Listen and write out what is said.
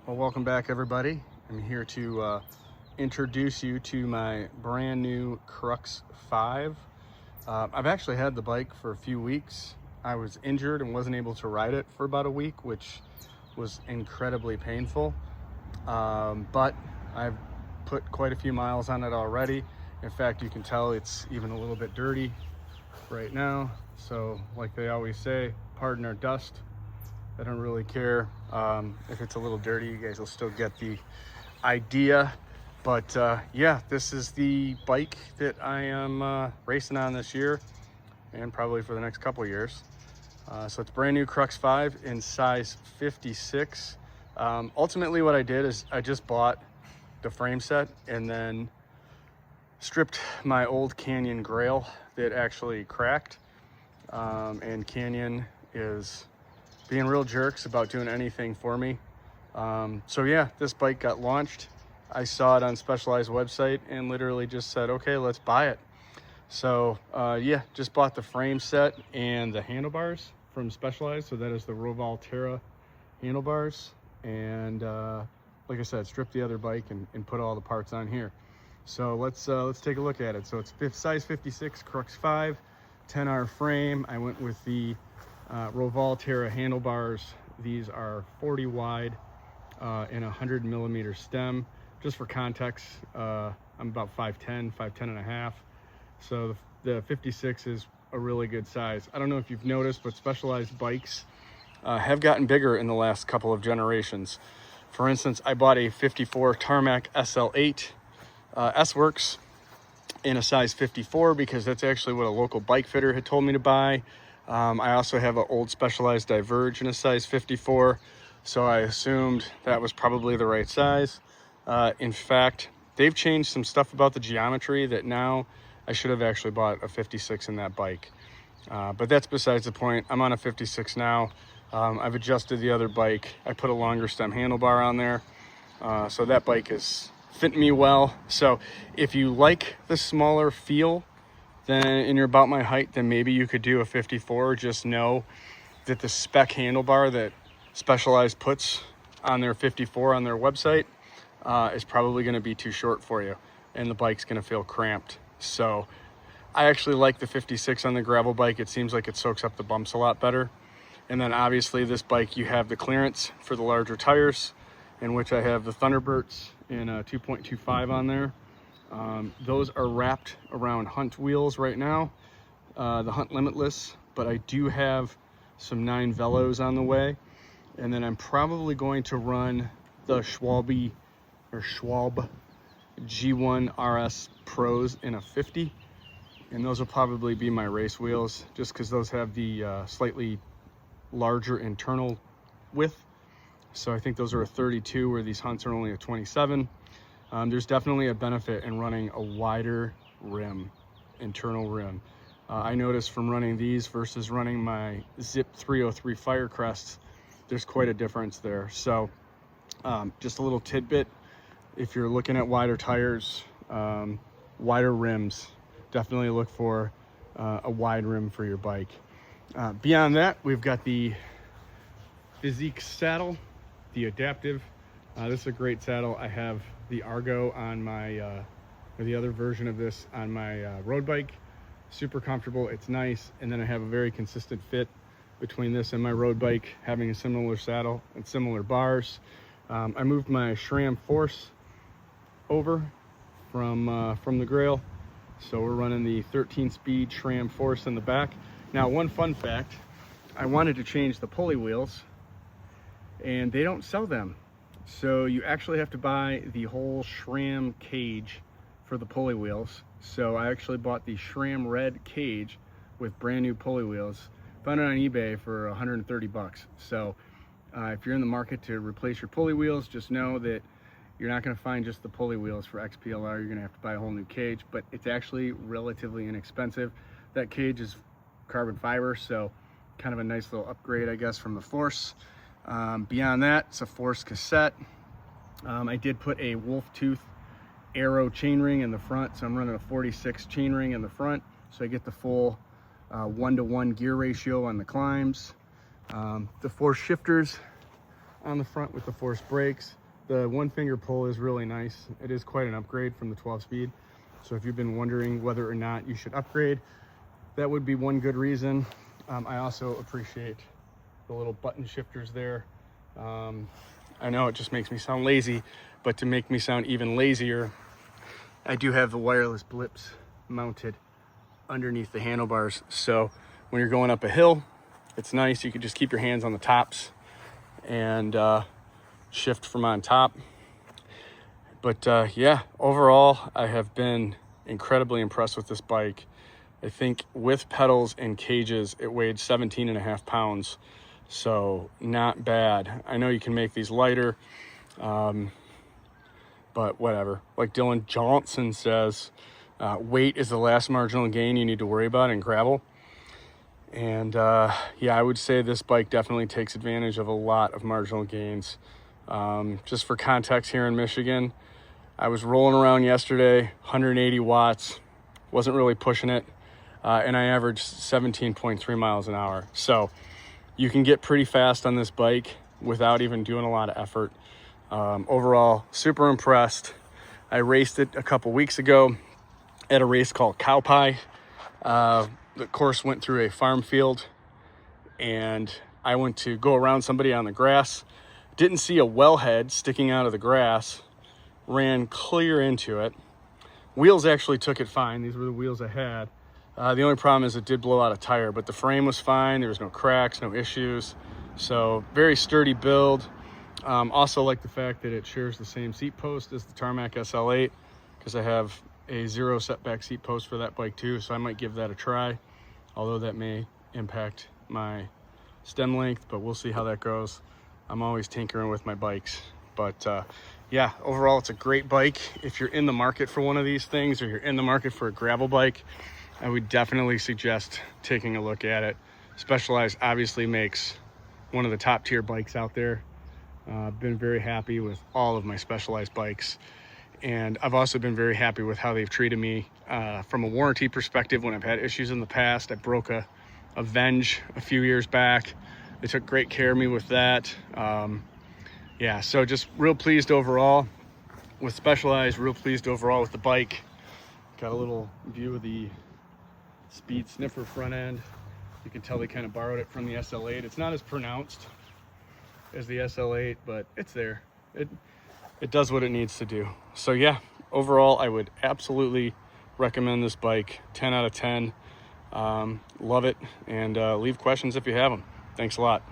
Well, welcome back, everybody. I'm here to introduce you to my brand new Crux 5. I've actually had the bike for a few weeks. I was injured and wasn't able to ride it for about a week, which was incredibly painful. But I've put quite a few miles on it already. In fact, you can tell it's even a little bit dirty right now. So like they always say, pardon our dust. I don't really care if it's a little dirty. You guys will still get the idea. But yeah, this is the bike that I am racing on this year and probably for the next couple years. So it's brand new Crux 5 in size 56. Ultimately what I did is I just bought the frame set and then stripped my old Canyon Grail that actually cracked. And Canyon is being real jerks about doing anything for me. So yeah, this bike got launched. I saw it on Specialized website and literally just said, okay, let's buy it. So yeah, just bought the frame set and the handlebars from Specialized. So that is the Roval Terra handlebars. And like I said, stripped the other bike and put all the parts on here. So let's take a look at it. So it's size 56 Crux 5, 10R frame. I went with the Roval Terra handlebars. These are 40 wide and 100 millimeter stem. Just for context, I'm about 5'10", 5'10 and a half. So the 56 is a really good size. I don't know if you've noticed, but Specialized bikes have gotten bigger in the last couple of generations. For instance, I bought a 54 Tarmac SL8 S-Works in a size 54 because that's actually what a local bike fitter had told me to buy. I also have an old Specialized Diverge in a size 54, so I assumed that was probably the right size. In fact, they've changed some stuff about the geometry that now I should have actually bought a 56 in that bike. But that's besides the point. I'm on a 56 now. I've adjusted the other bike. I put a longer stem handlebar on there. So that bike is fitting me well. So if you like the smaller feel, then and you're about my height, then maybe you could do a 54. Just know that the spec handlebar that Specialized puts on their 54 on their website is probably going to be too short for you, and the bike's going to feel cramped. So I actually like the 56 on the gravel bike. It seems like it soaks up the bumps a lot better. And then obviously this bike, you have the clearance for the larger tires, in which I have the Thunderbolts in a 2.25 on there. Those are wrapped around Hunt wheels right now, the Hunt Limitless, but I do have some 9 Velos on the way. And then I'm probably going to run the Schwab G1 RS Pros in a 50. And those will probably be my race wheels, just because those have the slightly larger internal width. So I think those are a 32, where these Hunts are only a 27. There's definitely a benefit in running a wider rim, internal rim. I noticed from running these versus running my Zip 303 Firecrests, there's quite a difference there. So just a little tidbit, if you're looking at wider tires, wider rims, definitely look for a wide rim for your bike. Beyond that, we've got the Physique saddle, the adaptive. This is a great saddle. I have the Argo on my, or the other version of this on my road bike. Super comfortable, it's nice. And then I have a very consistent fit between this and my road bike, having a similar saddle and similar bars. I moved my SRAM Force over from the Grail. So we're running the 13-speed SRAM Force in the back. Now, one fun fact, I wanted to change the pulley wheels and they don't sell them. So you actually have to buy the whole SRAM cage for the pulley wheels. So I actually bought the SRAM red cage with brand new pulley wheels. Found it on eBay for 130 bucks. So if you're in the market to replace your pulley wheels, just know that you're not going to find just the pulley wheels for XPLR. You're going to have to buy a whole new cage, but it's actually relatively inexpensive. That cage is carbon fiber, so kind of a nice little upgrade, I guess, from the Force. Beyond that, it's a Force cassette. I did put a Wolf Tooth Arrow chainring in the front, so I'm running a 46 chainring in the front, so I get the full 1-to-1 gear ratio on the climbs. The 4 shifters on the front with the forced brakes. The one finger pull is really nice. It is quite an upgrade from the 12-speed. So if you've been wondering whether or not you should upgrade, that would be one good reason. I also appreciate the little button shifters there. I know it just makes me sound lazy, but to make me sound even lazier, I do have the wireless blips mounted underneath the handlebars. So when you're going up a hill, it's nice. You can just keep your hands on the tops and shift from on top. But yeah, overall, I have been incredibly impressed with this bike. I think with pedals and cages, it weighed 17.5 pounds. So not bad. I know you can make these lighter, but whatever. Like Dylan Johnson says, weight is the last marginal gain you need to worry about in gravel. And yeah, I would say this bike definitely takes advantage of a lot of marginal gains. Just for context, here in Michigan, I was rolling around yesterday, 180 watts, wasn't really pushing it, and I averaged 17.3 miles an hour. So you can get pretty fast on this bike without even doing a lot of effort. Overall, super impressed. I raced it a couple weeks ago at a race called Cow Pie. The course went through a farm field, and I went to go around somebody on the grass. Didn't see a wellhead sticking out of the grass, ran clear into it. Wheels actually took it fine. These were the wheels I had. The only problem is it did blow out a tire, but the frame was fine. There was no cracks, no issues. So very sturdy build. Also like the fact that it shares the same seat post as the Tarmac SL8, because I have a 0 setback seat post for that bike too. So I might give that a try, although that may impact my stem length, but we'll see how that goes. I'm always tinkering with my bikes. But yeah, overall, it's a great bike. If you're in the market for one of these things, or you're in the market for a gravel bike, I would definitely suggest taking a look at it. Specialized obviously makes one of the top tier bikes out there. I've been very happy with all of my Specialized bikes. And I've also been very happy with how they've treated me from a warranty perspective. When I've had issues in the past, I broke a Venge a few years back. They took great care of me with that. Yeah, so just real pleased overall with Specialized, real pleased overall with the bike. Got a little view of the speed sniffer front end. You can tell they kind of borrowed it from the SL8. It's not as pronounced as the SL8, but it's there. It does what it needs to do. So yeah, overall, I would absolutely recommend this bike. 10 out of 10. Love it. And leave questions if you have them. Thanks a lot.